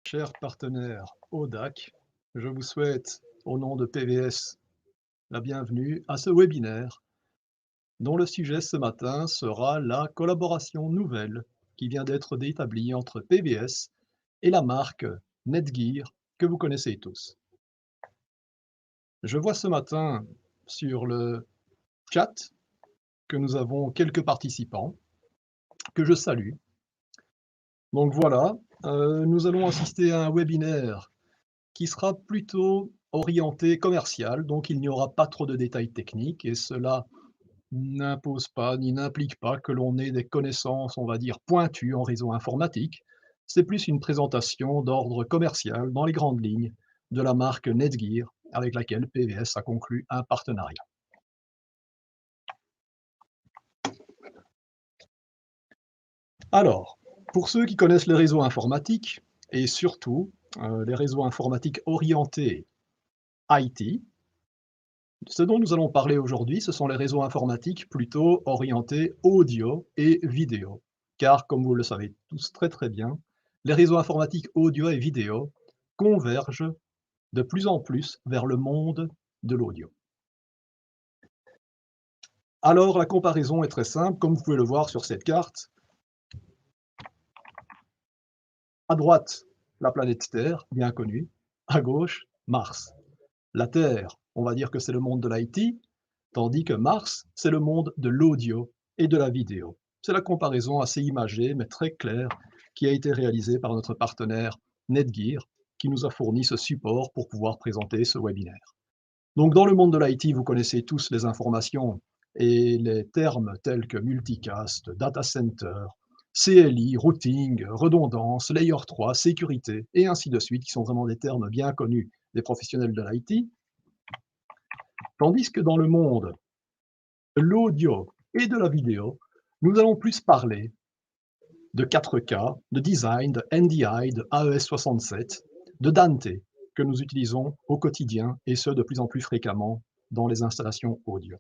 Chers partenaires ODAC, je vous souhaite, au nom de PVS, la bienvenue à ce webinaire dont le sujet ce matin sera la collaboration nouvelle qui vient d'être établie entre PVS et la marque Netgear que vous connaissez tous. Je vois ce matin sur le chat que nous avons quelques participants que je salue. Donc voilà, nous allons assister à un webinaire qui sera plutôt orienté commercial, donc il n'y aura pas trop de détails techniques et cela n'impose pas ni n'implique pas que l'on ait des connaissances, on va dire, pointues en réseau informatique. C'est plus une présentation d'ordre commercial dans les grandes lignes de la marque Netgear avec laquelle PVS a conclu un partenariat. Alors, pour ceux qui connaissent les réseaux informatiques et surtout les réseaux informatiques orientés IT, ce dont nous allons parler aujourd'hui, ce sont les réseaux informatiques plutôt orientés audio et vidéo. Car, comme vous le savez tous très très bien, les réseaux informatiques audio et vidéo convergent de plus en plus vers le monde de l'audio. Alors, la comparaison est très simple, comme vous pouvez le voir sur cette carte. À droite, la planète Terre, bien connue. À gauche, Mars. La Terre, on va dire que c'est le monde de l'IT, tandis que Mars, c'est le monde de l'audio et de la vidéo. C'est la comparaison assez imagée, mais très claire, qui a été réalisée par notre partenaire Netgear, qui nous a fourni ce support pour pouvoir présenter ce webinaire. Donc, dans le monde de l'IT, vous connaissez tous les informations et les termes tels que multicast, data center, CLI, routing, redondance, layer 3, sécurité, et ainsi de suite, qui sont vraiment des termes bien connus des professionnels de l'IT. Tandis que dans le monde de l'audio et de la vidéo, nous allons plus parler de 4K, de design, de NDI, de AES67, de Dante, que nous utilisons au quotidien, et ce de plus en plus fréquemment dans les installations audio.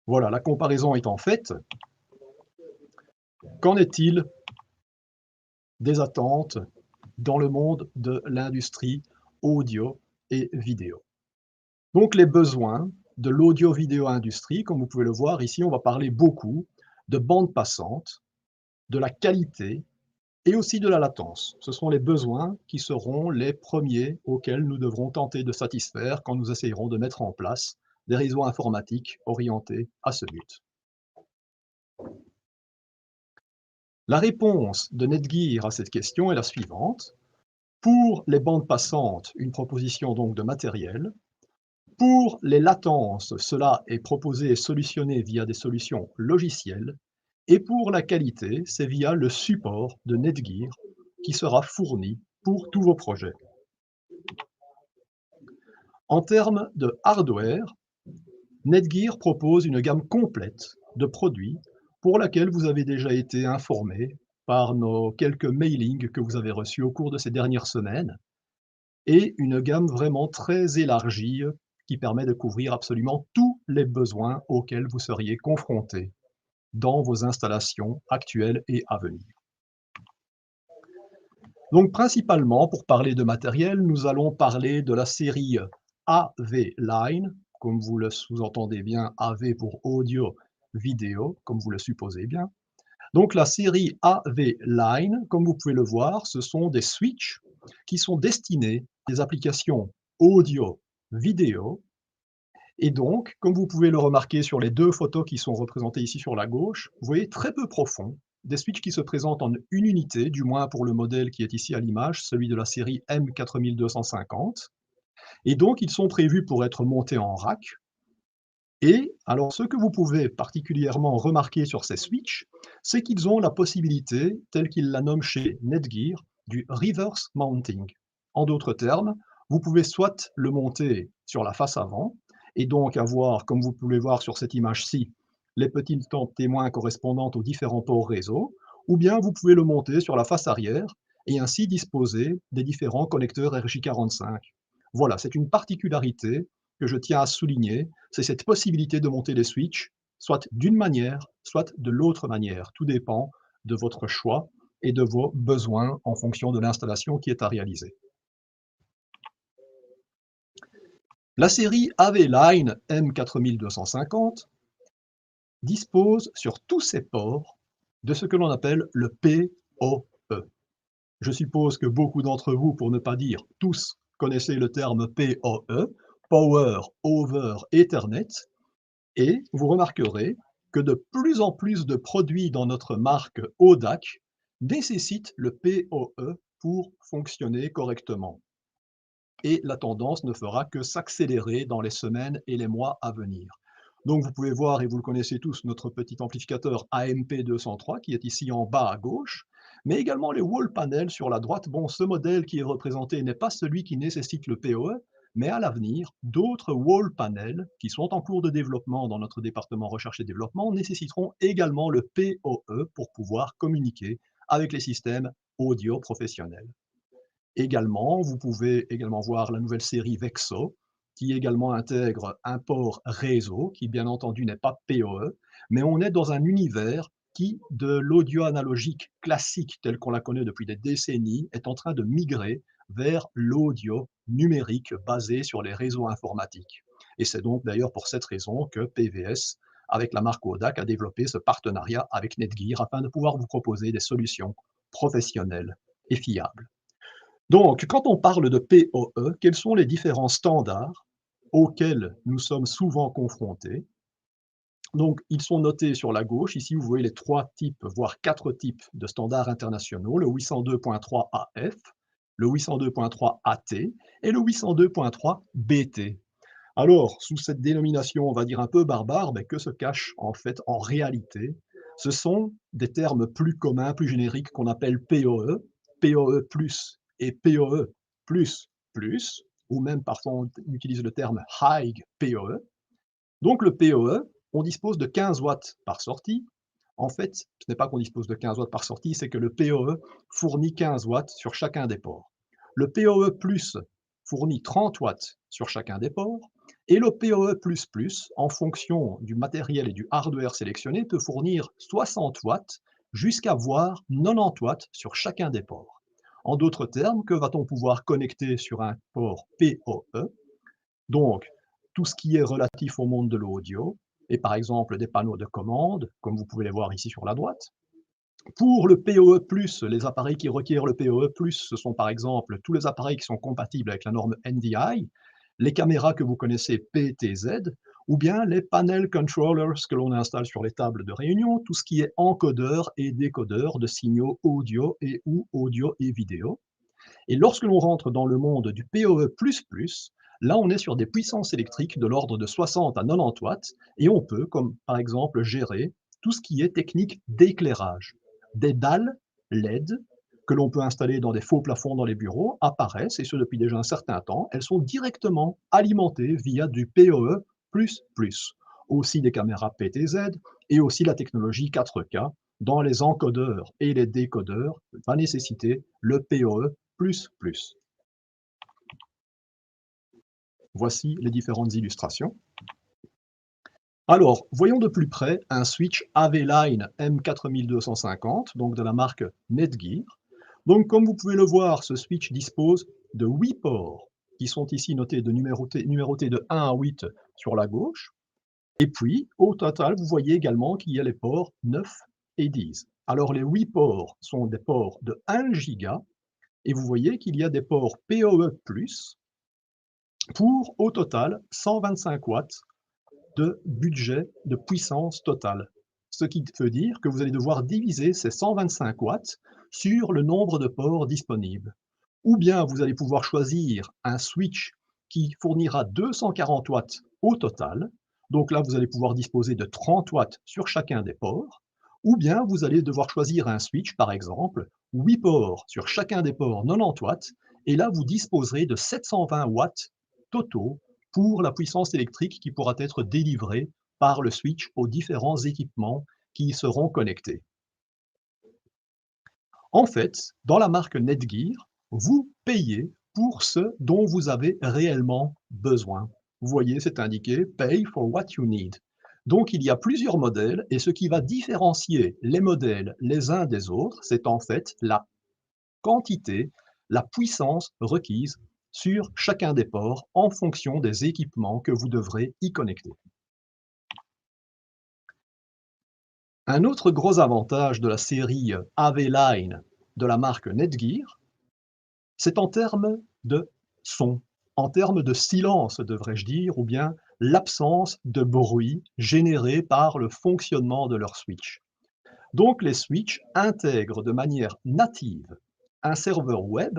Voilà, la comparaison étant faite, qu'en est-il des attentes dans le monde de l'industrie audio et vidéo? Donc les besoins de l'audio-vidéo industrie, comme vous pouvez le voir ici, on va parler beaucoup de bande passante, de la qualité et aussi de la latence. Ce sont les besoins qui seront les premiers auxquels nous devrons tenter de satisfaire quand nous essayerons de mettre en place des réseaux informatiques orientés à ce but. La réponse de Netgear à cette question est la suivante. Pour les bandes passantes, une proposition donc de matériel. Pour les latences, cela est proposé et solutionné via des solutions logicielles. Et pour la qualité, c'est via le support de Netgear qui sera fourni pour tous vos projets. En termes de hardware, Netgear propose une gamme complète de produits pour laquelle vous avez déjà été informé par nos quelques mailings que vous avez reçus au cours de ces dernières semaines, et une gamme vraiment très élargie qui permet de couvrir absolument tous les besoins auxquels vous seriez confrontés dans vos installations actuelles et à venir. Donc principalement, pour parler de matériel, nous allons parler de la série AV Line, comme vous le sous-entendez bien, AV pour audio, vidéo, comme vous le supposez bien. Donc la série AV Line, comme vous pouvez le voir, ce sont des switches qui sont destinés à des applications audio, vidéo. Et donc, comme vous pouvez le remarquer sur les deux photos qui sont représentées ici sur la gauche, vous voyez très peu profond, des switches qui se présentent en une unité, du moins pour le modèle qui est ici à l'image, celui de la série M4250. Et donc, ils sont prévus pour être montés en rack. Et alors, ce que vous pouvez particulièrement remarquer sur ces switches, c'est qu'ils ont la possibilité, telle qu'ils la nomment chez Netgear, du reverse mounting. En d'autres termes, vous pouvez soit le monter sur la face avant, et donc avoir, comme vous pouvez voir sur cette image-ci, les petits temps témoins correspondant aux différents ports réseau, ou bien vous pouvez le monter sur la face arrière, et ainsi disposer des différents connecteurs RJ45. Voilà, c'est une particularité que je tiens à souligner, c'est cette possibilité de monter les switches, soit d'une manière, soit de l'autre manière. Tout dépend de votre choix et de vos besoins en fonction de l'installation qui est à réaliser. La série AV-Line M4250 dispose sur tous ses ports de ce que l'on appelle le PoE. Je suppose que beaucoup d'entre vous, pour ne pas dire tous, connaissez le terme PoE, Power over Ethernet, et vous remarquerez que de plus en plus de produits dans notre marque ODAC nécessitent le PoE pour fonctionner correctement. Et la tendance ne fera que s'accélérer dans les semaines et les mois à venir. Donc vous pouvez voir, et vous le connaissez tous, notre petit amplificateur AMP203 qui est ici en bas à gauche, mais également les wall panels sur la droite. Bon, ce modèle qui est représenté n'est pas celui qui nécessite le PoE, mais à l'avenir, d'autres wall panels qui sont en cours de développement dans notre département recherche et développement nécessiteront également le PoE pour pouvoir communiquer avec les systèmes audio professionnels. Également, vous pouvez également voir la nouvelle série Vexo, qui également intègre un port réseau, qui bien entendu n'est pas PoE, mais on est dans un univers qui, de l'audio analogique classique tel qu'on la connaît depuis des décennies, est en train de migrer vers l'audio numérique basé sur les réseaux informatiques. Et c'est donc d'ailleurs pour cette raison que PVS, avec la marque ODAC, a développé ce partenariat avec Netgear afin de pouvoir vous proposer des solutions professionnelles et fiables. Donc, quand on parle de PoE, quels sont les différents standards auxquels nous sommes souvent confrontés? Donc, ils sont notés sur la gauche. Ici, vous voyez les 3 types, voire 4 types de standards internationaux, le 802.3 AF, le 802.3 AT et le 802.3 BT. Alors, sous cette dénomination, on va dire un peu barbare, mais que se cache en fait en réalité? Ce sont des termes plus communs, plus génériques qu'on appelle PoE, PoE+, et PoE++, ou même parfois on utilise le terme High PoE. Donc le PoE, on dispose de 15 watts par sortie. En fait, ce n'est pas qu'on dispose de 15 watts par sortie, c'est que le PoE fournit 15 watts sur chacun des ports. Le PoE+, fournit 30 watts sur chacun des ports, et le PoE++, en fonction du matériel et du hardware sélectionné, peut fournir 60 watts jusqu'à voire 90 watts sur chacun des ports. En d'autres termes, que va-t-on pouvoir connecter sur un port PoE? Donc, tout ce qui est relatif au monde de l'audio, et par exemple des panneaux de commande, comme vous pouvez les voir ici sur la droite. Pour le PoE+, les appareils qui requièrent le PoE+, ce sont par exemple tous les appareils qui sont compatibles avec la norme NDI, les caméras que vous connaissez PTZ, ou bien les panel controllers que l'on installe sur les tables de réunion, tout ce qui est encodeur et décodeur de signaux audio et ou audio et vidéo. Et lorsque l'on rentre dans le monde du PoE++, là on est sur des puissances électriques de l'ordre de 60 à 90 watts, et on peut, comme par exemple, gérer tout ce qui est technique d'éclairage. Des dalles LED que l'on peut installer dans des faux plafonds dans les bureaux apparaissent, et ce depuis déjà un certain temps. Elles sont directement alimentées via du PoE++. Aussi des caméras PTZ et aussi la technologie 4K dans les encodeurs et les décodeurs va nécessiter le PoE++. Voici les différentes illustrations. Alors, voyons de plus près un switch AV-Line M4250, donc de la marque Netgear. Donc, comme vous pouvez le voir, ce switch dispose de 8 ports qui sont ici notés numérotés de 1 à 8 sur la gauche. Et puis, au total, vous voyez également qu'il y a les ports 9 et 10. Alors, les 8 ports sont des ports de 1 giga, et vous voyez qu'il y a des ports PoE+, pour au total 125 watts de budget de puissance totale. Ce qui veut dire que vous allez devoir diviser ces 125 watts sur le nombre de ports disponibles. Ou bien vous allez pouvoir choisir un switch qui fournira 240 watts au total. Donc là, vous allez pouvoir disposer de 30 watts sur chacun des ports. Ou bien vous allez devoir choisir un switch, par exemple, 8 ports sur chacun des ports 90 watts. Et là, vous disposerez de 720 watts totaux pour la puissance électrique qui pourra être délivrée par le switch aux différents équipements qui y seront connectés. En fait, dans la marque Netgear, vous payez pour ce dont vous avez réellement besoin. Vous voyez, c'est indiqué « Pay for what you need ». Donc il y a plusieurs modèles et ce qui va différencier les modèles les uns des autres, c'est en fait la quantité, la puissance requise sur chacun des ports en fonction des équipements que vous devrez y connecter. Un autre gros avantage de la série AV-Line de la marque Netgear, c'est en termes de son, en termes de silence, devrais-je dire, ou bien l'absence de bruit généré par le fonctionnement de leur switch. Donc les switches intègrent de manière native un serveur web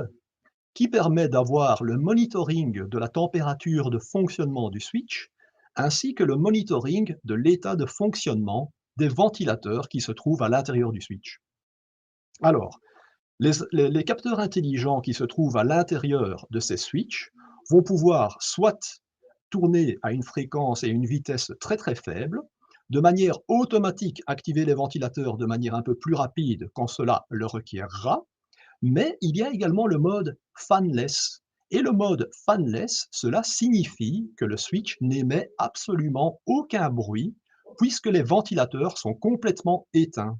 qui permet d'avoir le monitoring de la température de fonctionnement du switch, ainsi que le monitoring de l'état de fonctionnement des ventilateurs qui se trouvent à l'intérieur du switch. Alors, les capteurs intelligents qui se trouvent à l'intérieur de ces switches vont pouvoir soit tourner à une fréquence et une vitesse très très faible, de manière automatique activer les ventilateurs de manière un peu plus rapide quand cela le requiera, mais il y a également le mode fanless. Et le mode fanless, cela signifie que le switch n'émet absolument aucun bruit puisque les ventilateurs sont complètement éteints.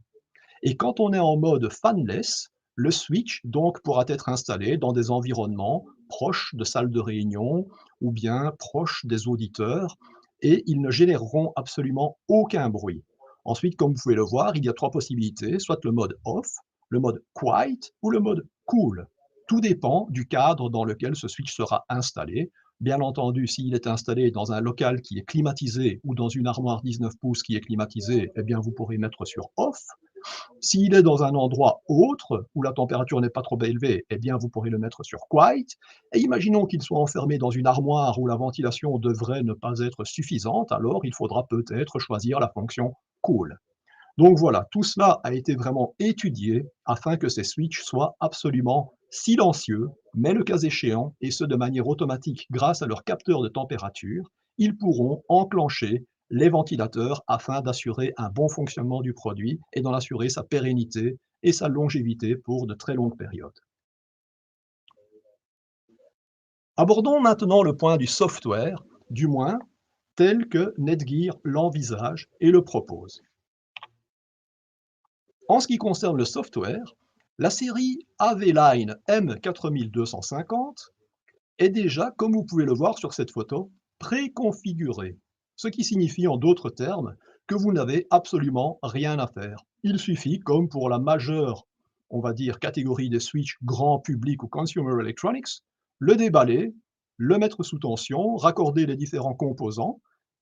Et quand on est en mode fanless, le switch donc pourra être installé dans des environnements proches de salles de réunion ou bien proches des auditeurs et ils ne généreront absolument aucun bruit. Ensuite, comme vous pouvez le voir, il y a trois possibilités, soit le mode off, le mode quiet ou le mode cool. Tout dépend du cadre dans lequel ce switch sera installé. Bien entendu, s'il est installé dans un local qui est climatisé ou dans une armoire 19 pouces qui est climatisée, eh bien vous pourrez mettre sur off. S'il est dans un endroit autre, où la température n'est pas trop élevée, eh bien, vous pourrez le mettre sur quiet. Et imaginons qu'il soit enfermé dans une armoire où la ventilation devrait ne pas être suffisante, alors il faudra peut-être choisir la fonction cool. Donc voilà, tout cela a été vraiment étudié afin que ces switches soient absolument silencieux, mais le cas échéant, et ce de manière automatique grâce à leur capteur de température, ils pourront enclencher les ventilateurs afin d'assurer un bon fonctionnement du produit et d'en assurer sa pérennité et sa longévité pour de très longues périodes. Abordons maintenant le point du software, du moins tel que Netgear l'envisage et le propose. En ce qui concerne le software, la série AV-Line M4250 est déjà, comme vous pouvez le voir sur cette photo, préconfigurée, ce qui signifie en d'autres termes que vous n'avez absolument rien à faire. Il suffit, comme pour la majeure, on va dire, catégorie des switches grand public ou consumer electronics, le déballer, le mettre sous tension, raccorder les différents composants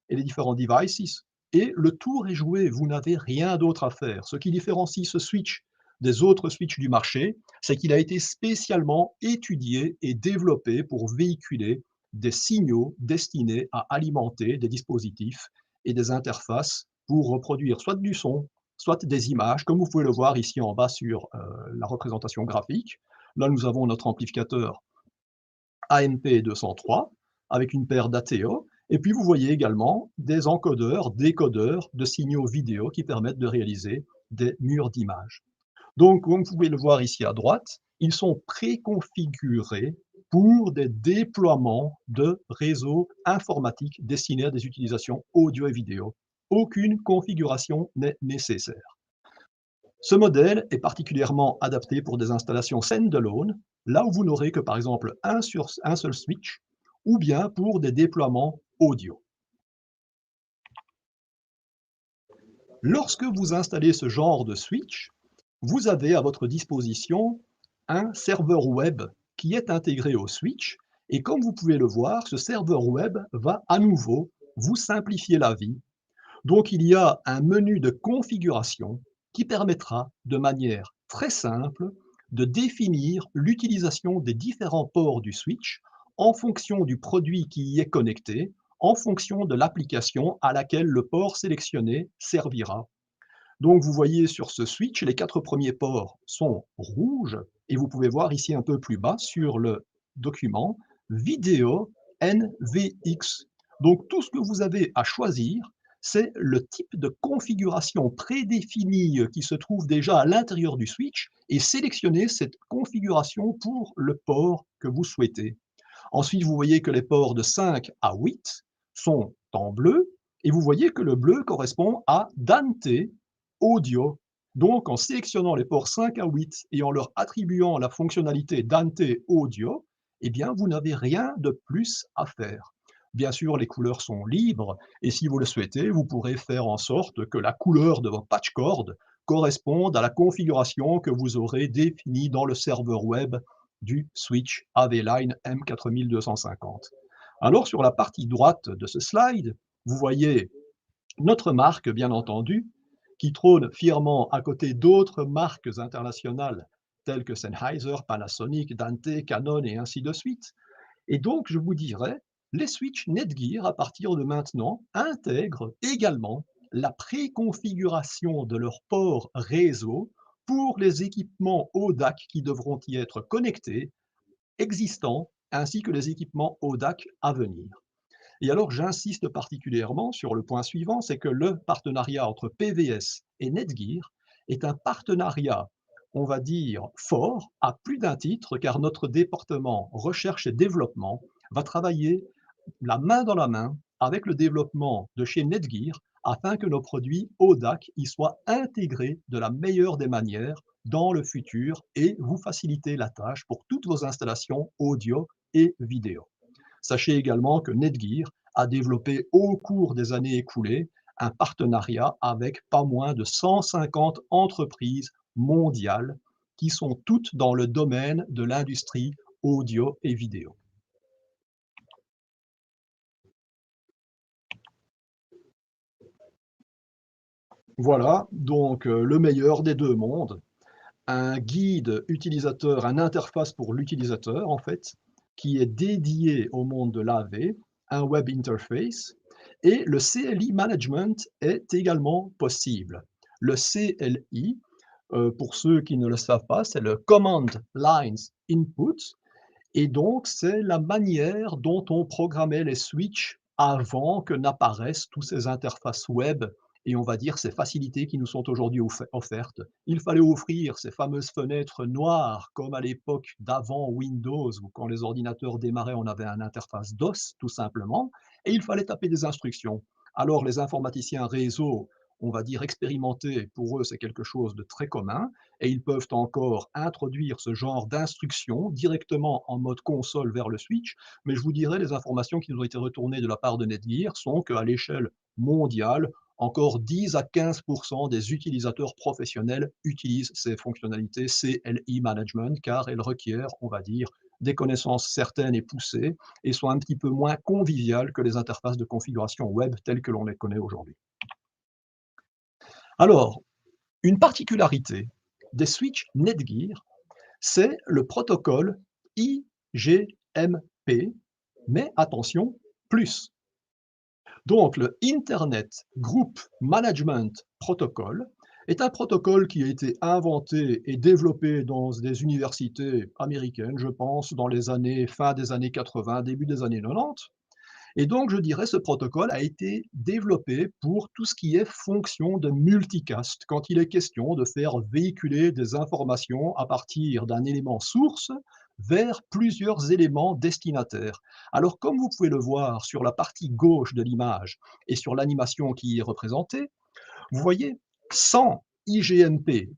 et les différents devices, et le tour est joué, vous n'avez rien d'autre à faire. Ce qui différencie ce switch des autres switches du marché, c'est qu'il a été spécialement étudié et développé pour véhiculer des signaux destinés à alimenter des dispositifs et des interfaces pour reproduire soit du son, soit des images, comme vous pouvez le voir ici en bas sur la représentation graphique. Là, nous avons notre amplificateur AMP203 avec une paire d'ATO. Et puis, vous voyez également des encodeurs, décodeurs de signaux vidéo qui permettent de réaliser des murs d'images. Donc, comme vous pouvez le voir ici à droite, ils sont préconfigurés pour des déploiements de réseaux informatiques destinés à des utilisations audio et vidéo. Aucune configuration n'est nécessaire. Ce modèle est particulièrement adapté pour des installations standalone, là où vous n'aurez que par exemple un seul switch, ou bien pour des déploiements audio. Lorsque vous installez ce genre de switch, vous avez à votre disposition un serveur web qui est intégré au switch et comme vous pouvez le voir, ce serveur web va à nouveau vous simplifier la vie. Donc il y a un menu de configuration qui permettra de manière très simple de définir l'utilisation des différents ports du switch en fonction du produit qui y est connecté, en fonction de l'application à laquelle le port sélectionné servira. Donc vous voyez sur ce switch, les 4 premiers ports sont rouges et vous pouvez voir ici un peu plus bas sur le document vidéo NVX. Donc tout ce que vous avez à choisir, c'est le type de configuration prédéfinie qui se trouve déjà à l'intérieur du switch et sélectionner cette configuration pour le port que vous souhaitez. Ensuite, vous voyez que les ports de 5 à 8 sont en bleu Et vous voyez que le bleu correspond à Dante Audio. Donc, en sélectionnant les ports 5 à 8 et en leur attribuant la fonctionnalité Dante Audio, eh bien, vous n'avez rien de plus à faire. Bien sûr, les couleurs sont libres et si vous le souhaitez, vous pourrez faire en sorte que la couleur de vos patch cords corresponde à la configuration que vous aurez définie dans le serveur web du switch AV-Line M4250. Alors, sur la partie droite de ce slide, vous voyez notre marque, bien entendu, qui trône fièrement à côté d'autres marques internationales telles que Sennheiser, Panasonic, Dante, Canon et ainsi de suite. Et donc, je vous dirais, les switches Netgear, à partir de maintenant, intègrent également la préconfiguration de leur port réseau pour les équipements ODAC qui devront y être connectés, existants, ainsi que les équipements ODAC à venir. Et alors, j'insiste particulièrement sur le point suivant, c'est que le partenariat entre PVS et Netgear est un partenariat, on va dire, fort, à plus d'un titre, car notre département recherche et développement va travailler la main dans la main avec le développement de chez Netgear afin que nos produits ODAC y soient intégrés de la meilleure des manières dans le futur et vous faciliter la tâche pour toutes vos installations audio et vidéo. Sachez également que Netgear a développé au cours des années écoulées un partenariat avec pas moins de 150 entreprises mondiales qui sont toutes dans le domaine de l'industrie audio et vidéo. Voilà donc le meilleur des deux mondes, un guide utilisateur, une interface pour l'utilisateur en fait, qui est dédié au monde de l'AV, un web interface, et le CLI management est également possible. Le CLI, pour ceux qui ne le savent pas, c'est le Command Lines Input, et donc c'est la manière dont on programmait les switches avant que n'apparaissent toutes ces interfaces web et on va dire ces facilités qui nous sont aujourd'hui offertes. Il fallait offrir ces fameuses fenêtres noires comme à l'époque d'avant Windows où quand les ordinateurs démarraient on avait une interface DOS tout simplement et il fallait taper des instructions. Alors les informaticiens réseau, on va dire expérimentés, pour eux c'est quelque chose de très commun et ils peuvent encore introduire ce genre d'instructions directement en mode console vers le switch, mais je vous dirais les informations qui nous ont été retournées de la part de Netgear sont qu'à l'échelle mondiale, encore 10 à 15 des utilisateurs professionnels utilisent ces fonctionnalités CLI management car elles requièrent, on va dire, des connaissances certaines et poussées et sont un petit peu moins conviviales que les interfaces de configuration web telles que l'on les connaît aujourd'hui. Alors, une particularité des switches Netgear, c'est le protocole IGMP, mais attention, plus. Donc, le Internet Group Management Protocol est un protocole qui a été inventé et développé dans des universités américaines, je pense, dans les années fin des années 80, début des années 90. Et donc, je dirais, ce protocole a été développé pour tout ce qui est fonction de multicast, quand il est question de faire véhiculer des informations à partir d'un élément source vers plusieurs éléments destinataires. Alors, comme vous pouvez le voir sur la partie gauche de l'image et sur l'animation qui y est représentée, vous voyez, sans IGMP+,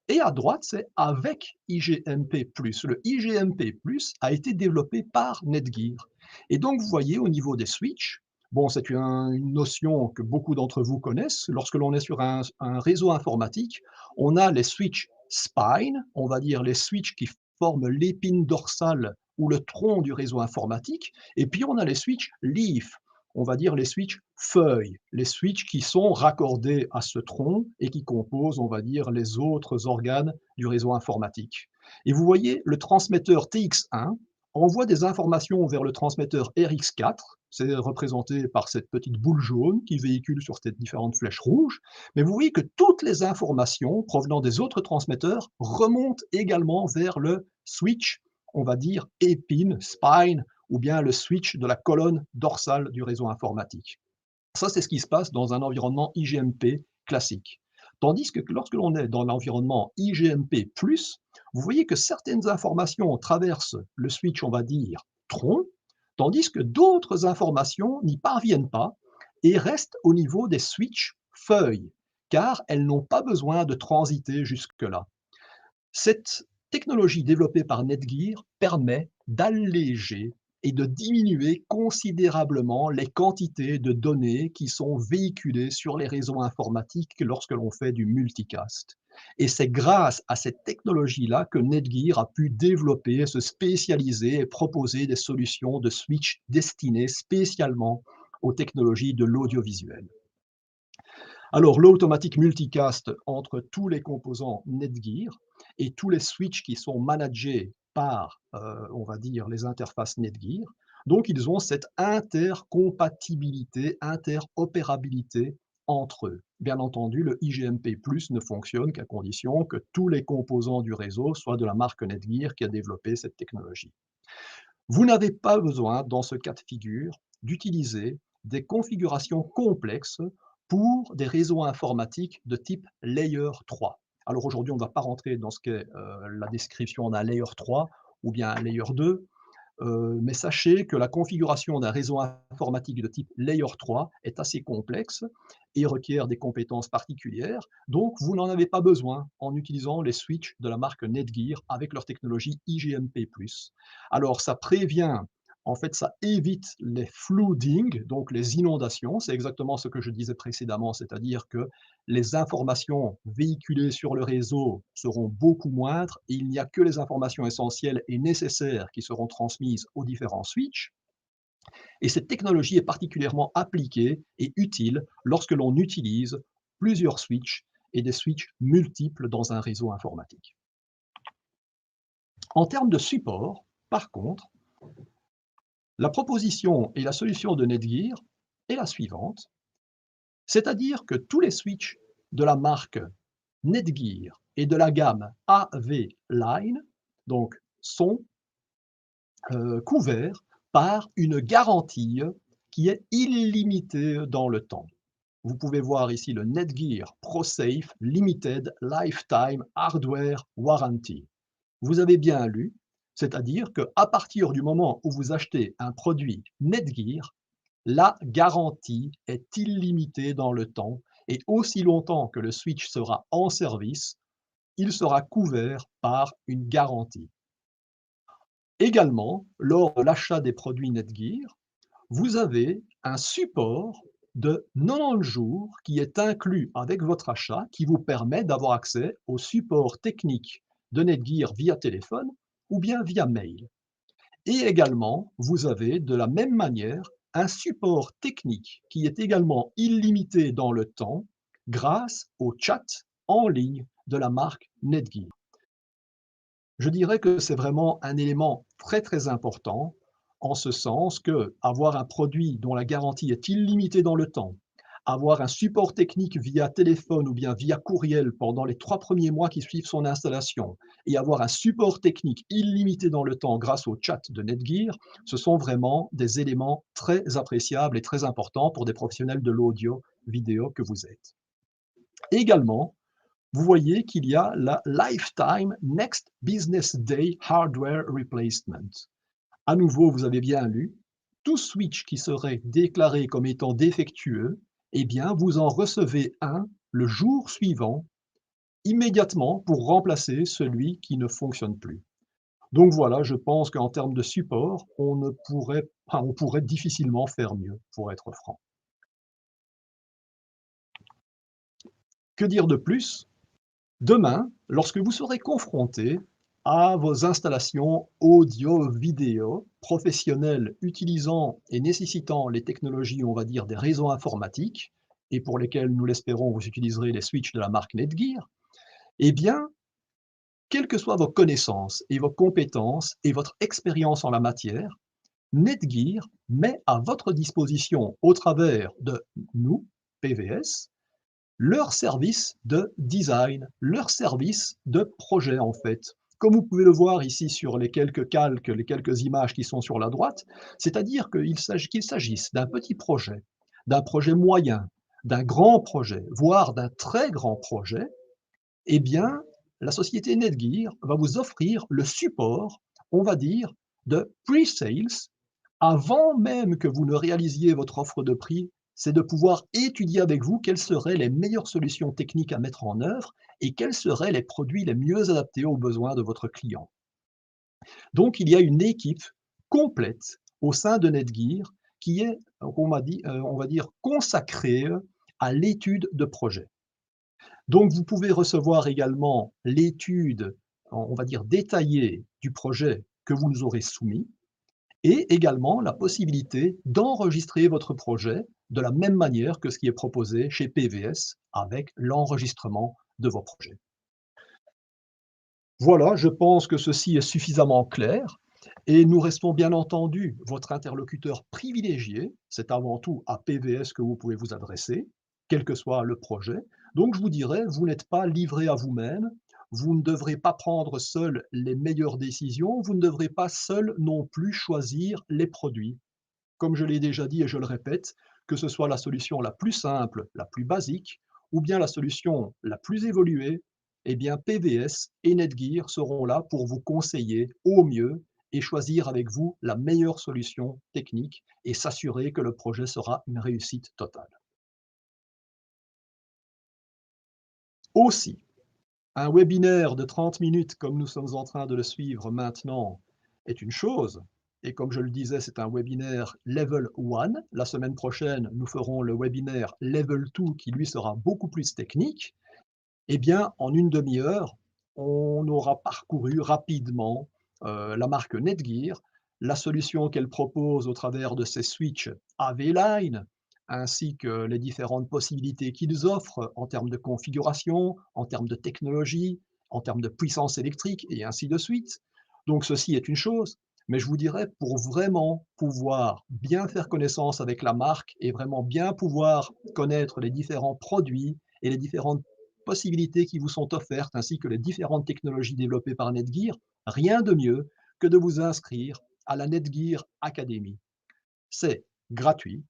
et à droite, c'est avec IGMP+. Le IGMP+, a été développé par Netgear. Et donc, vous voyez, au niveau des switches, bon, c'est une notion que beaucoup d'entre vous connaissent. Lorsque l'on est sur un réseau informatique, on a les switches spine, on va dire les switches qui forment l'épine dorsale ou le tronc du réseau informatique, et puis on a les switches leaf, on va dire les switches feuilles, les switches qui sont raccordés à ce tronc et qui composent, on va dire, les autres organes du réseau informatique. Et vous voyez, le transmetteur TX1 envoie des informations vers le transmetteur RX4, c'est représenté par cette petite boule jaune qui véhicule sur ces différentes flèches rouges, mais vous voyez que toutes les informations provenant des autres transmetteurs remontent également vers le switch, on va dire épine, spine, ou bien le switch de la colonne dorsale du réseau informatique. Ça, c'est ce qui se passe dans un environnement IGMP classique. Tandis que lorsque l'on est dans l'environnement IGMP+, vous voyez que certaines informations traversent le switch, on va dire, tronc, tandis que d'autres informations n'y parviennent pas et restent au niveau des switches feuilles, car elles n'ont pas besoin de transiter jusque-là. Cette technologie développée par Netgear permet d'alléger et de diminuer considérablement les quantités de données qui sont véhiculées sur les réseaux informatiques lorsque l'on fait du multicast. Et c'est grâce à cette technologie-là que Netgear a pu développer, se spécialiser et proposer des solutions de switch destinées spécialement aux technologies de l'audiovisuel. Alors, l'automatique multicast entre tous les composants Netgear et tous les switches qui sont managés par, on va dire, les interfaces Netgear. Donc, ils ont cette intercompatibilité, interopérabilité entre eux. Bien entendu, le IGMP+ ne fonctionne qu'à condition que tous les composants du réseau soient de la marque Netgear qui a développé cette technologie. Vous n'avez pas besoin, dans ce cas de figure, d'utiliser des configurations complexes pour des réseaux informatiques de type Layer 3. Alors aujourd'hui, on ne va pas rentrer dans ce qu'est la description d'un Layer 3 ou bien un Layer 2, mais sachez que la configuration d'un réseau informatique de type Layer 3 est assez complexe et requiert des compétences particulières, donc vous n'en avez pas besoin en utilisant les switches de la marque Netgear avec leur technologie IGMP+. Alors ça prévient, en fait ça évite les flooding, donc les inondations, c'est exactement ce que je disais précédemment, c'est-à-dire que les informations véhiculées sur le réseau seront beaucoup moindres et il n'y a que les informations essentielles et nécessaires qui seront transmises aux différents switches. Et cette technologie est particulièrement appliquée et utile lorsque l'on utilise plusieurs switches et des switches multiples dans un réseau informatique. En termes de support, par contre, la proposition et la solution de Netgear est la suivante, c'est-à-dire que tous les switches de la marque Netgear et de la gamme AV Line donc, sont couverts par une garantie qui est illimitée dans le temps. Vous pouvez voir ici le Netgear ProSafe Limited Lifetime Hardware Warranty. Vous avez bien lu, c'est-à-dire qu'à partir du moment où vous achetez un produit Netgear, la garantie est illimitée dans le temps et aussi longtemps que le switch sera en service, il sera couvert par une garantie. Également, lors de l'achat des produits Netgear, vous avez un support de 90 jours qui est inclus avec votre achat, qui vous permet d'avoir accès au support technique de Netgear via téléphone ou bien via mail. Et également, vous avez de la même manière un support technique qui est également illimité dans le temps grâce au chat en ligne de la marque Netgear. Je dirais que c'est vraiment un élément très, très important, en ce sens qu'avoir un produit dont la garantie est illimitée dans le temps, avoir un support technique via téléphone ou bien via courriel pendant les 3 premiers mois qui suivent son installation et avoir un support technique illimité dans le temps grâce au chat de Netgear, ce sont vraiment des éléments très appréciables et très importants pour des professionnels de l'audio vidéo que vous êtes. Également, vous voyez qu'il y a la Lifetime Next Business Day Hardware Replacement. À nouveau, vous avez bien lu, tout switch qui serait déclaré comme étant défectueux, eh bien, vous en recevez un le jour suivant, immédiatement pour remplacer celui qui ne fonctionne plus. Donc voilà, je pense qu'en termes de support, on pourrait difficilement faire mieux, pour être franc. Que dire de plus? Demain, lorsque vous serez confronté à vos installations audio-vidéo professionnelles utilisant et nécessitant les technologies, on va dire, des réseaux informatiques, et pour lesquels, nous l'espérons, vous utiliserez les switches de la marque Netgear, eh bien, quelles que soient vos connaissances et vos compétences et votre expérience en la matière, Netgear met à votre disposition, au travers de nous, PVS, leur service de design, leur service de projet en fait. Comme vous pouvez le voir ici sur les quelques calques, les quelques images qui sont sur la droite, c'est-à-dire qu'il s'agisse d'un petit projet, d'un projet moyen, d'un grand projet, voire d'un très grand projet, eh bien, la société Netgear va vous offrir le support, on va dire, de pre-sales avant même que vous ne réalisiez votre offre de prix c'est de pouvoir étudier avec vous quelles seraient les meilleures solutions techniques à mettre en œuvre et quels seraient les produits les mieux adaptés aux besoins de votre client. Donc, il y a une équipe complète au sein de Netgear qui est, on va dire, consacrée à l'étude de projet. Donc, vous pouvez recevoir également l'étude, on va dire, détaillée du projet que vous nous aurez soumis et également la possibilité d'enregistrer votre projet de la même manière que ce qui est proposé chez PVS avec l'enregistrement de vos projets. Voilà, je pense que ceci est suffisamment clair et nous restons bien entendu votre interlocuteur privilégié. C'est avant tout à PVS que vous pouvez vous adresser, quel que soit le projet. Donc je vous dirais, vous n'êtes pas livré à vous-même, vous ne devrez pas prendre seul les meilleures décisions, vous ne devrez pas seul non plus choisir les produits. Comme je l'ai déjà dit et je le répète, que ce soit la solution la plus simple, la plus basique, ou bien la solution la plus évoluée, eh bien PVS et Netgear seront là pour vous conseiller au mieux et choisir avec vous la meilleure solution technique et s'assurer que le projet sera une réussite totale. Aussi, un webinaire de 30 minutes comme nous sommes en train de le suivre maintenant est une chose, et comme je le disais, c'est un webinaire Level 1. La semaine prochaine, nous ferons le webinaire Level 2 qui lui sera beaucoup plus technique. Eh bien, en une demi-heure, on aura parcouru rapidement la marque Netgear, la solution qu'elle propose au travers de ses switches AV-Line, ainsi que les différentes possibilités qu'ils offrent en termes de configuration, en termes de technologie, en termes de puissance électrique, et ainsi de suite. Donc ceci est une chose, mais je vous dirais, pour vraiment pouvoir bien faire connaissance avec la marque et vraiment bien pouvoir connaître les différents produits et les différentes possibilités qui vous sont offertes, ainsi que les différentes technologies développées par Netgear, rien de mieux que de vous inscrire à la Netgear Academy. C'est gratuit,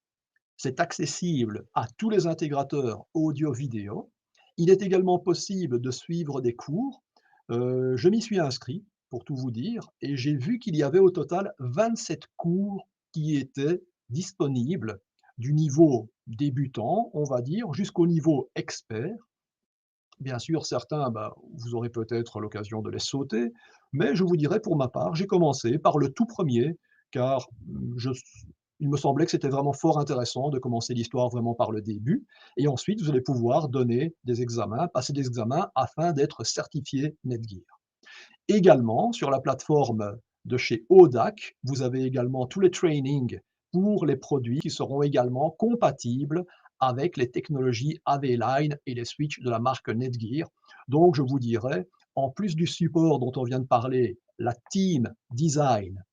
c'est accessible à tous les intégrateurs audio-vidéo. Il est également possible de suivre des cours. Je m'y suis inscrit, pour tout vous dire, et j'ai vu qu'il y avait au total 27 cours qui étaient disponibles du niveau débutant, on va dire, jusqu'au niveau expert. Bien sûr, certains, vous aurez peut-être l'occasion de les sauter, mais je vous dirais pour ma part, j'ai commencé par le tout premier, car je il me semblait que c'était vraiment fort intéressant de commencer l'histoire vraiment par le début et ensuite vous allez pouvoir donner des examens, passer des examens afin d'être certifié Netgear. Également, sur la plateforme de chez ODAC, vous avez également tous les trainings pour les produits qui seront également compatibles avec les technologies AV-Line et les switches de la marque Netgear. Donc, je vous dirais, en plus du support dont on vient de parler, la team design,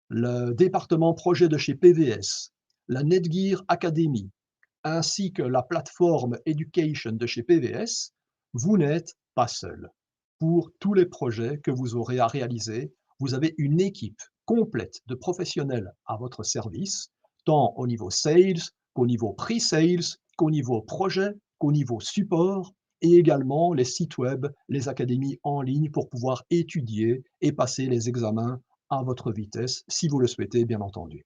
le département projet de chez PVS, la Netgear Academy, ainsi que la plateforme Education de chez PVS, vous n'êtes pas seul. Pour tous les projets que vous aurez à réaliser, vous avez une équipe complète de professionnels à votre service, tant au niveau sales qu'au niveau pre-sales, qu'au niveau projet, qu'au niveau support, et également les sites web, les académies en ligne pour pouvoir étudier et passer les examens à votre vitesse, si vous le souhaitez, bien entendu.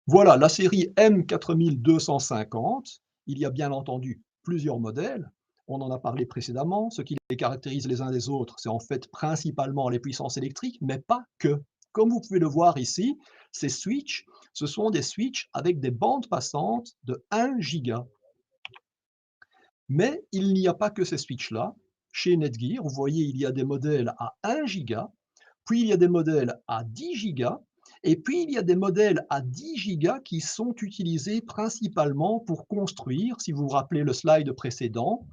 Voilà, la série M4250, il y a bien entendu plusieurs modèles. On en a parlé précédemment. Ce qui les caractérise les uns des autres, c'est en fait principalement les puissances électriques, mais pas que. Comme vous pouvez le voir ici, ces switches, ce sont des switches avec des bandes passantes de 1 giga. Mais il n'y a pas que ces switches-là. Chez Netgear, vous voyez, il y a des modèles à 1 giga, puis il y a des modèles à 10 gigas, et puis il y a des modèles à 10 gigas qui sont utilisés principalement pour construire, si vous vous rappelez le slide précédent,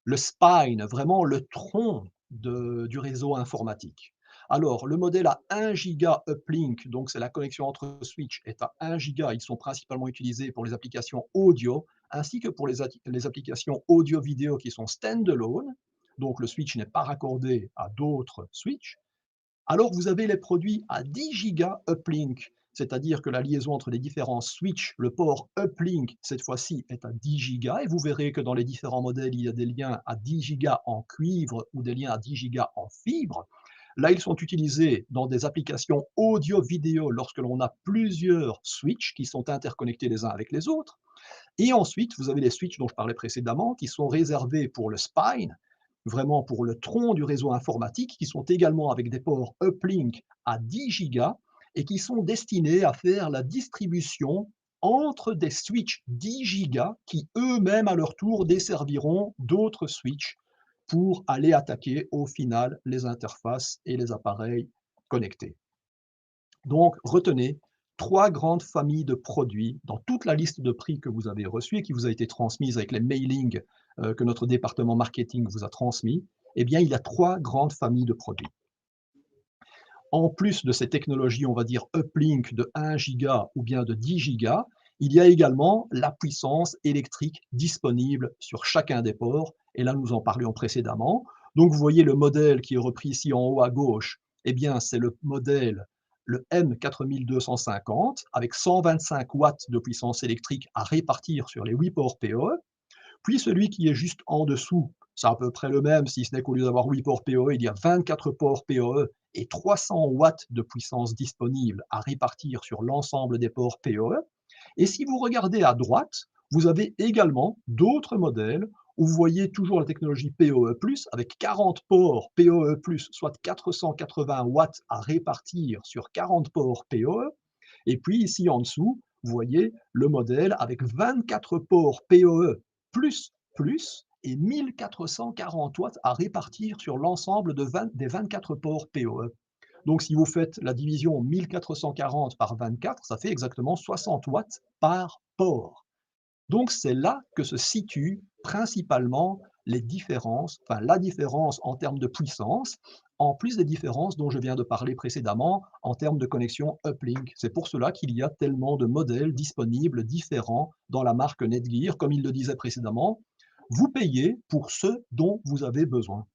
le spine, vraiment le tronc du réseau informatique. Alors, le modèle à 1 giga uplink, donc c'est la connexion entre switch, est à 1 giga. Ils sont principalement utilisés pour les applications audio, ainsi que pour les applications audio-vidéo qui sont standalone. Donc, le switch n'est pas raccordé à d'autres switches. Alors, vous avez les produits à 10 gigas uplink, c'est-à-dire que la liaison entre les différents switches, le port uplink, cette fois-ci, est à 10 gigas, et vous verrez que dans les différents modèles, il y a des liens à 10 gigas en cuivre ou des liens à 10 gigas en fibre. Là, ils sont utilisés dans des applications audio-vidéo lorsque l'on a plusieurs switches qui sont interconnectés les uns avec les autres. Et ensuite, vous avez les switches dont je parlais précédemment, qui sont réservés pour le spine, vraiment pour le tronc du réseau informatique, qui sont également avec des ports uplink à 10 gigas et qui sont destinés à faire la distribution entre des switches 10 gigas qui eux-mêmes à leur tour desserviront d'autres switches pour aller attaquer au final les interfaces et les appareils connectés. Donc, retenez 3 grandes familles de produits dans toute la liste de prix que vous avez reçue et qui vous a été transmise avec les mailings que notre département marketing vous a transmis. Eh bien, il y a 3 grandes familles de produits. En plus de ces technologies, on va dire uplink de 1 giga ou bien de 10 gigas, il y a également la puissance électrique disponible sur chacun des ports. Et là, nous en parlions précédemment. Donc, vous voyez le modèle qui est repris ici en haut à gauche. Eh bien, c'est le modèle, le M4250, avec 125 watts de puissance électrique à répartir sur les 8 ports PoE. Puis celui qui est juste en dessous, c'est à peu près le même, si ce n'est qu'au lieu d'avoir 8 ports PoE, il y a 24 ports PoE et 300 watts de puissance disponible à répartir sur l'ensemble des ports PoE. Et si vous regardez à droite, vous avez également d'autres modèles où vous voyez toujours la technologie PoE+, avec 40 ports PoE+, soit 480 watts à répartir sur 40 ports PoE. Et puis ici en dessous, vous voyez le modèle avec 24 ports PoE++ et 1440 watts à répartir sur l'ensemble des 24 ports PoE. Donc si vous faites la division 1440 par 24, ça fait exactement 60 watts par port. Donc c'est là que se situent principalement les différences, enfin la différence en termes de puissance, en plus des différences dont je viens de parler précédemment en termes de connexion uplink. C'est pour cela qu'il y a tellement de modèles disponibles différents dans la marque Netgear. Comme il le disait précédemment, vous payez pour ce dont vous avez besoin.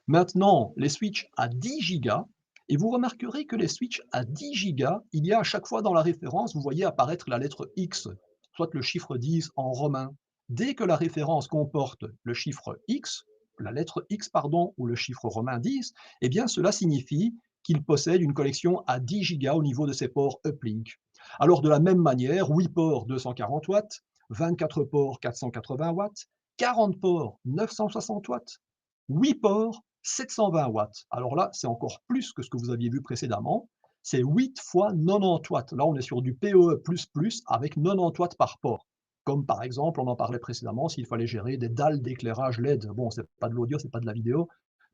Maintenant, les switches à 10 gigas, et vous remarquerez que les switches à 10 gigas, il y a à chaque fois dans la référence, vous voyez apparaître la lettre X, soit le chiffre 10 en romain. Dès que la référence comporte le chiffre X, la lettre X, pardon, ou le chiffre romain 10, eh bien cela signifie qu'il possède une connexion à 10 gigas au niveau de ses ports uplink. Alors de la même manière, 8 ports 240 watts, 24 ports 480 watts, 40 ports 960 watts, 8 ports 720 watts. Alors là, c'est encore plus que ce que vous aviez vu précédemment. C'est 8 fois 90 watts. Là, on est sur du PoE++ avec 90 watts par port. Comme par exemple, on en parlait précédemment, s'il fallait gérer des dalles d'éclairage LED. Bon, c'est pas de l'audio, c'est pas de la vidéo,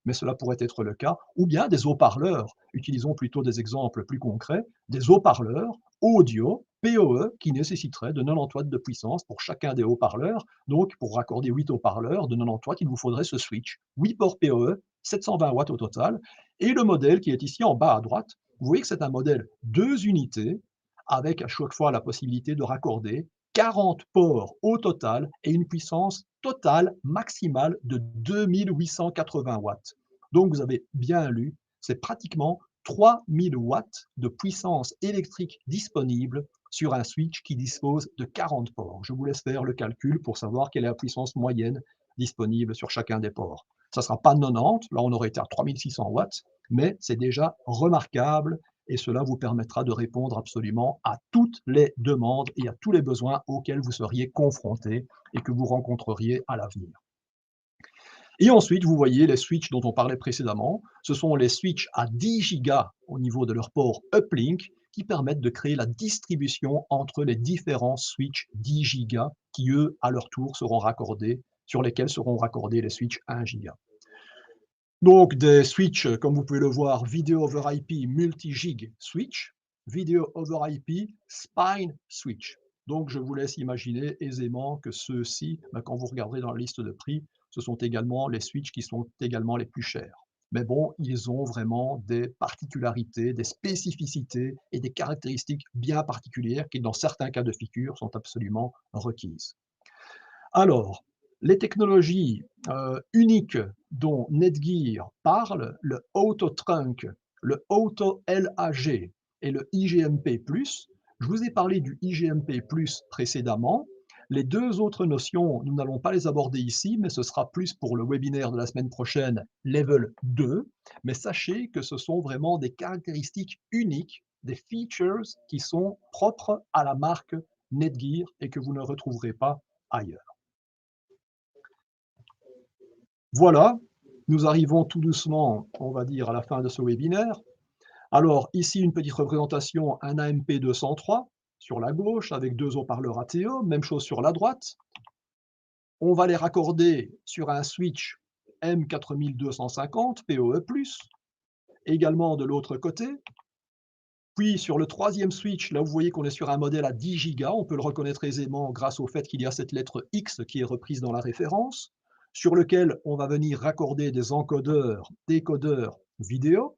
mais cela pourrait être le cas. Ou bien des haut-parleurs. Utilisons plutôt des exemples plus concrets. Des haut-parleurs audio PoE qui nécessiteraient de 90 watts de puissance pour chacun des haut-parleurs. Donc, pour raccorder 8 haut-parleurs de 90 watts, il vous faudrait ce switch. 8 ports PoE, 720 watts au total. Et le modèle qui est ici en bas à droite, vous voyez que c'est un modèle 2 unités avec à chaque fois la possibilité de raccorder 40 ports au total et une puissance totale maximale de 2880 watts. Donc vous avez bien lu, c'est pratiquement 3000 watts de puissance électrique disponible sur un switch qui dispose de 40 ports. Je vous laisse faire le calcul pour savoir quelle est la puissance moyenne disponible sur chacun des ports. Ça ne sera pas 90, là on aurait été à 3600 watts, mais c'est déjà remarquable et cela vous permettra de répondre absolument à toutes les demandes et à tous les besoins auxquels vous seriez confrontés et que vous rencontreriez à l'avenir. Et ensuite, vous voyez les switches dont on parlait précédemment. Ce sont les switches à 10 gigas au niveau de leur port uplink qui permettent de créer la distribution entre les différents switches 10 gigas qui, eux, à leur tour, seront raccordés, sur lesquels seront raccordés les switches 1 giga. Donc des switches, comme vous pouvez le voir, Video over IP multi-gig switch, Video over IP spine switch. Donc je vous laisse imaginer aisément que ceux-ci, quand vous regarderez dans la liste de prix, ce sont également les switches qui sont également les plus chers. Mais bon, ils ont vraiment des particularités, des spécificités et des caractéristiques bien particulières qui, dans certains cas de figure, sont absolument requises. Alors, les technologies uniques dont Netgear parle, le Auto Trunk, le Auto LAG et le IGMP+, je vous ai parlé du IGMP+, précédemment, Les deux autres notions, nous n'allons pas les aborder ici, mais ce sera plus pour le webinaire de la semaine prochaine, Level 2. Mais sachez que ce sont vraiment des caractéristiques uniques, des features qui sont propres à la marque Netgear et que vous ne retrouverez pas ailleurs. Voilà, nous arrivons tout doucement, on va dire, à la fin de ce webinaire. Alors ici, une petite représentation, un AMP 203 sur la gauche avec deux haut-parleurs ATO, même chose sur la droite. On va les raccorder sur un switch M4250 PoE+, également de l'autre côté. Puis sur le troisième switch, là vous voyez qu'on est sur un modèle à 10 Go, on peut le reconnaître aisément grâce au fait qu'il y a cette lettre X qui est reprise dans la référence, sur lequel on va venir raccorder des encodeurs, décodeurs vidéo.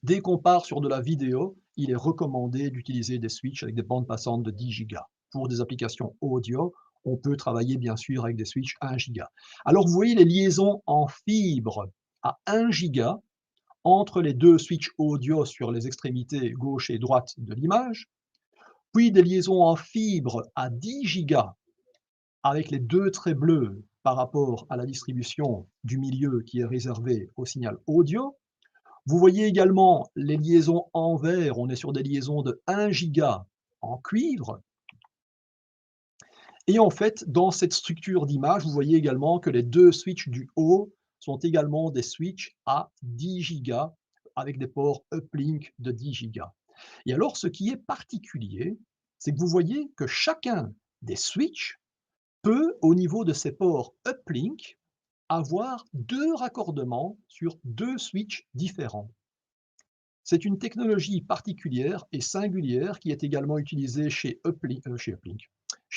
Dès qu'on part sur de la vidéo, il est recommandé d'utiliser des switches avec des bandes passantes de 10 Go. Pour des applications audio, on peut travailler bien sûr avec des switches 1 Go. Alors vous voyez les liaisons en fibre à 1 Go entre les deux switches audio sur les extrémités gauche et droite de l'image, puis des liaisons en fibre à 10 Go avec les deux traits bleus par rapport à la distribution du milieu qui est réservé au signal audio. Vous voyez également les liaisons en verre, on est sur des liaisons de 1 Go en cuivre. Et en fait, dans cette structure d'image, vous voyez également que les deux switches du haut sont également des switches à 10 Go avec des ports uplink de 10 Go. Et alors, ce qui est particulier, c'est que vous voyez que chacun des switches peut, au niveau de ses ports uplink, avoir deux raccordements sur deux switches différents. C'est une technologie particulière et singulière qui est également utilisée chez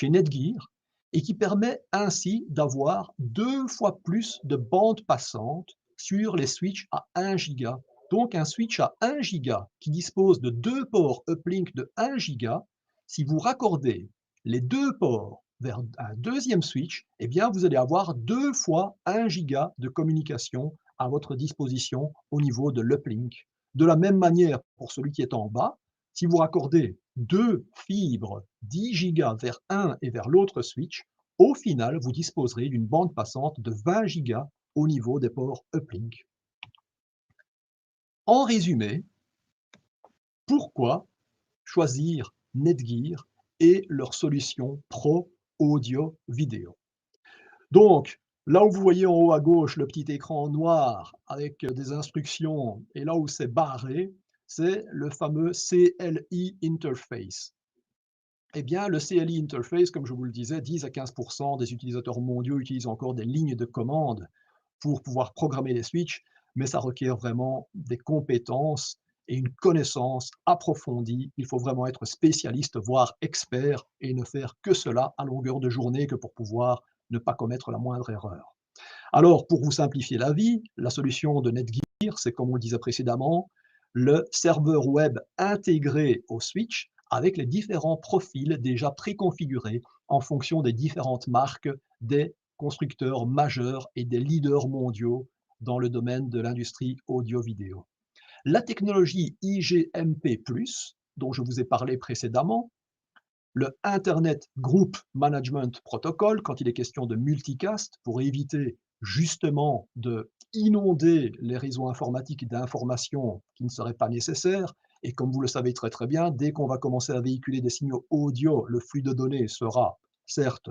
Netgear et qui permet ainsi d'avoir 2 fois plus de bandes passantes sur les switches à 1 Go. Donc un switch à 1 Go qui dispose de 2 ports uplink de 1 Go, si vous raccordez les 2 ports vers un deuxième switch, eh bien vous allez avoir 2 fois 1 Go de communication à votre disposition au niveau de l'uplink. De la même manière, pour celui qui est en bas, si vous raccordez deux fibres 10 Go vers un et vers l'autre switch, au final, vous disposerez d'une bande passante de 20 Go au niveau des ports uplink. En résumé, pourquoi choisir Netgear et leur solution Pro Audio Vidéo? Donc, là où vous voyez en haut à gauche le petit écran noir avec des instructions et là où c'est barré, c'est le fameux CLI Interface. Eh bien, le CLI Interface, comme je vous le disais, 10 à 15% des utilisateurs mondiaux utilisent encore des lignes de commande pour pouvoir programmer les switches, mais ça requiert vraiment des compétences et une connaissance approfondie. Il faut vraiment être spécialiste, voire expert, et ne faire que cela à longueur de journée que pour pouvoir ne pas commettre la moindre erreur. Alors, pour vous simplifier la vie, la solution de Netgear, c'est comme on le disait précédemment, le serveur web intégré au switch avec les différents profils déjà préconfigurés en fonction des différentes marques des constructeurs majeurs et des leaders mondiaux dans le domaine de l'industrie audio-vidéo. La technologie IGMP+, dont je vous ai parlé précédemment, le Internet Group Management Protocol, quand il est question de multicast, pour éviter justement de inonder les réseaux informatiques d'informations qui ne seraient pas nécessaires. Et comme vous le savez très très bien, dès qu'on va commencer à véhiculer des signaux audio, le flux de données sera certes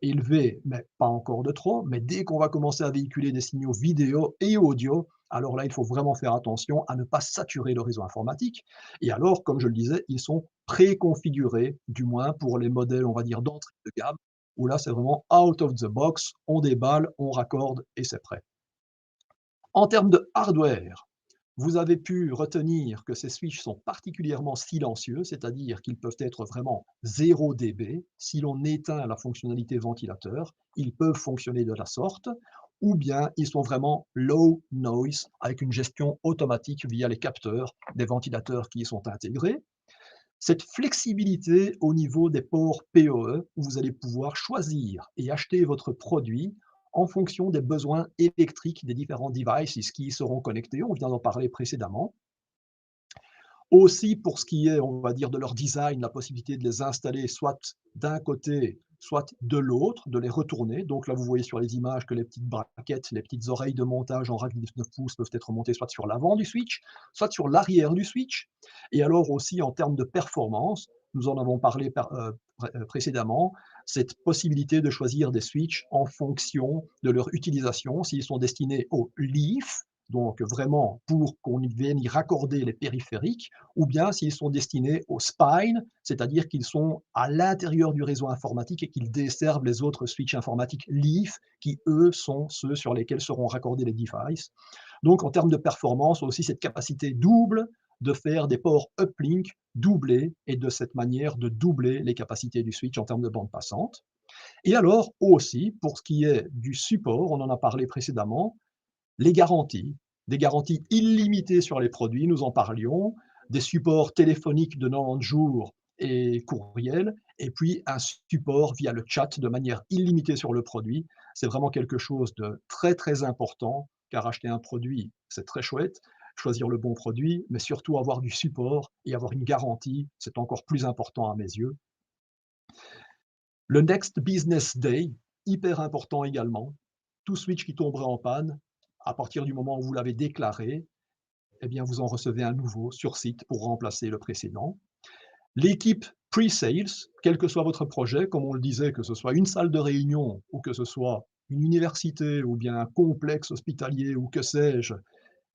élevé, mais pas encore de trop. Mais dès qu'on va commencer à véhiculer des signaux vidéo et audio, alors là, il faut vraiment faire attention à ne pas saturer le réseau informatique. Et alors, comme je le disais, ils sont préconfigurés, du moins pour les modèles, on va dire, d'entrée de gamme, où là, c'est vraiment out of the box, on déballe, on raccorde et c'est prêt. En termes de hardware, vous avez pu retenir que ces switches sont particulièrement silencieux, c'est-à-dire qu'ils peuvent être vraiment 0 dB. Si l'on éteint la fonctionnalité ventilateur, ils peuvent fonctionner de la sorte, ou bien ils sont vraiment low noise, avec une gestion automatique via les capteurs des ventilateurs qui y sont intégrés. Cette flexibilité au niveau des ports PoE, où vous allez pouvoir choisir et acheter votre produit en fonction des besoins électriques des différents devices qui y seront connectés, on vient d'en parler précédemment. Aussi pour ce qui est, on va dire, de leur design, la possibilité de les installer soit d'un côté, soit de l'autre, de les retourner. Donc là, vous voyez sur les images que les petites braquettes, les petites oreilles de montage en rack 19 pouces peuvent être montées soit sur l'avant du switch, soit sur l'arrière du switch. Et alors aussi en termes de performance, nous en avons parlé précédemment, cette possibilité de choisir des switches en fonction de leur utilisation, s'ils sont destinés au leaf, donc vraiment pour qu'on vienne y raccorder les périphériques, ou bien s'ils sont destinés au spine, c'est-à-dire qu'ils sont à l'intérieur du réseau informatique et qu'ils desservent les autres switches informatiques Leaf, qui eux sont ceux sur lesquels seront raccordés les devices. Donc en termes de performance, aussi cette capacité double de faire des ports uplink doublés et de cette manière de doubler les capacités du switch en termes de bande passante. Et alors aussi, pour ce qui est du support, on en a parlé précédemment, les garanties, des garanties illimitées sur les produits, nous en parlions, des supports téléphoniques de 90 jours et courriel, et puis un support via le chat de manière illimitée sur le produit. C'est vraiment quelque chose de très, très important, car acheter un produit, c'est très chouette, choisir le bon produit, mais surtout avoir du support et avoir une garantie, c'est encore plus important à mes yeux. Le Next Business Day, hyper important également. Tout switch qui tomberait en panne, à partir du moment où vous l'avez déclaré, eh bien, vous en recevez un nouveau sur site pour remplacer le précédent. L'équipe pre-sales, quel que soit votre projet, comme on le disait, que ce soit une salle de réunion ou que ce soit une université ou bien un complexe hospitalier ou que sais-je,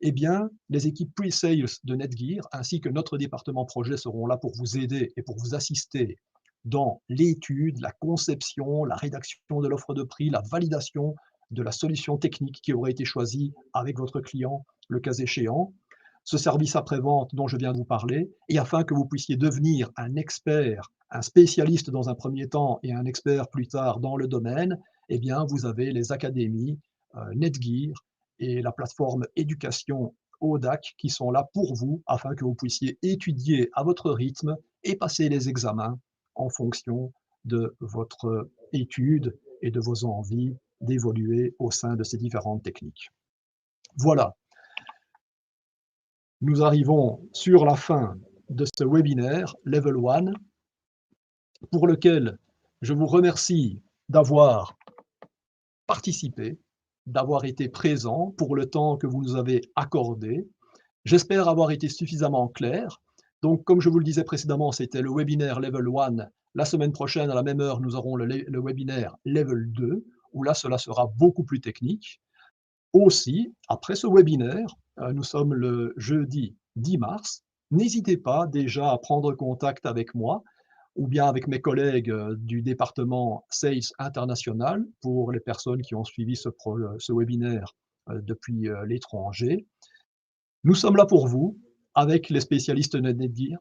eh bien, les équipes pre-sales de Netgear ainsi que notre département projet seront là pour vous aider et pour vous assister dans l'étude, la conception, la rédaction de l'offre de prix, la validation de la solution technique qui aurait été choisie avec votre client, le cas échéant. Ce service après-vente dont je viens de vous parler, et afin que vous puissiez devenir un expert, un spécialiste dans un premier temps et un expert plus tard dans le domaine, eh bien, vous avez les académies Netgear et la plateforme éducation ODAC qui sont là pour vous afin que vous puissiez étudier à votre rythme et passer les examens en fonction de votre étude et de vos envies d'évoluer au sein de ces différentes techniques. Voilà, nous arrivons sur la fin de ce webinaire Level 1 pour lequel je vous remercie d'avoir participé, d'avoir été présent pour le temps que vous nous avez accordé. J'espère avoir été suffisamment clair. Donc, comme je vous le disais précédemment, c'était le webinaire Level 1. La semaine prochaine, à la même heure, nous aurons le webinaire Level 2, où là, cela sera beaucoup plus technique. Aussi, après ce webinaire, nous sommes le jeudi 10 mars. N'hésitez pas déjà à prendre contact avec moi ou bien avec mes collègues du département Sales International pour les personnes qui ont suivi ce webinaire depuis l'étranger. Nous sommes là pour vous, avec les spécialistes de Netgear,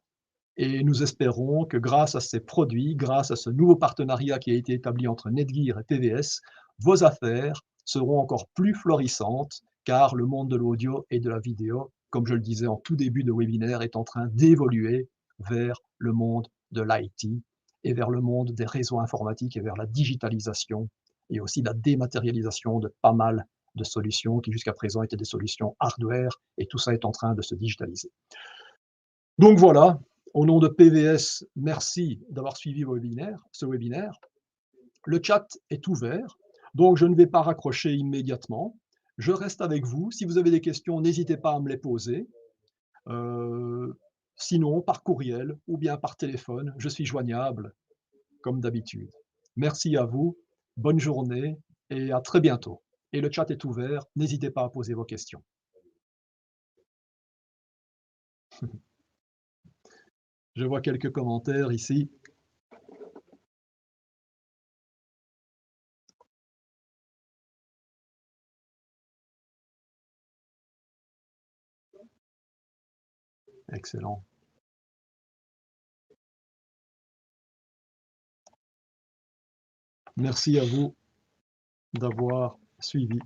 et nous espérons que grâce à ces produits, grâce à ce nouveau partenariat qui a été établi entre Netgear et TVS, vos affaires seront encore plus florissantes, car le monde de l'audio et de la vidéo, comme je le disais en tout début de webinaire, est en train d'évoluer vers le monde de l'IT et vers le monde des réseaux informatiques et vers la digitalisation et aussi la dématérialisation de pas mal de solutions qui jusqu'à présent étaient des solutions hardware, et tout ça est en train de se digitaliser. Donc voilà, au nom de PVS, merci d'avoir suivi ce webinaire. Le chat est ouvert, donc je ne vais pas raccrocher immédiatement. Je reste avec vous. Si vous avez des questions, n'hésitez pas à me les poser. Euh, Sinon, par courriel ou bien par téléphone, je suis joignable comme d'habitude. Merci à vous, bonne journée et à très bientôt. Et le chat est ouvert, n'hésitez pas à poser vos questions. Je vois quelques commentaires ici. Excellent. Merci à vous d'avoir suivi.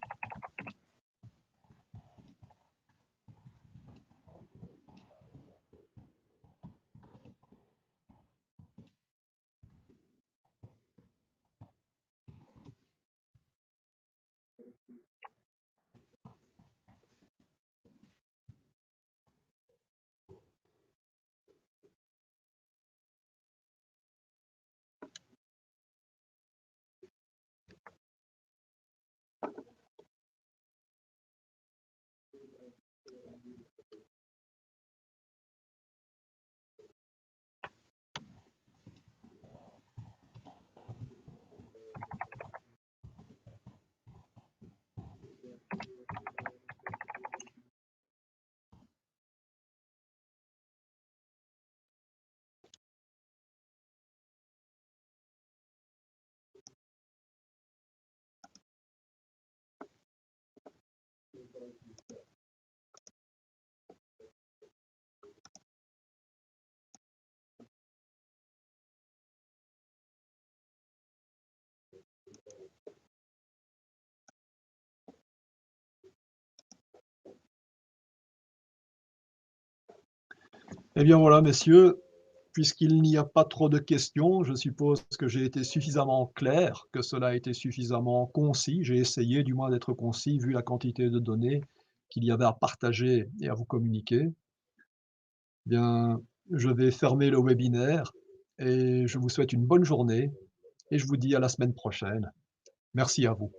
Eh bien voilà, messieurs, puisqu'il n'y a pas trop de questions, je suppose que j'ai été suffisamment clair, que cela a été suffisamment concis. J'ai essayé du moins d'être concis vu la quantité de données qu'il y avait à partager et à vous communiquer. Bien, je vais fermer le webinaire et je vous souhaite une bonne journée et je vous dis à la semaine prochaine. Merci à vous.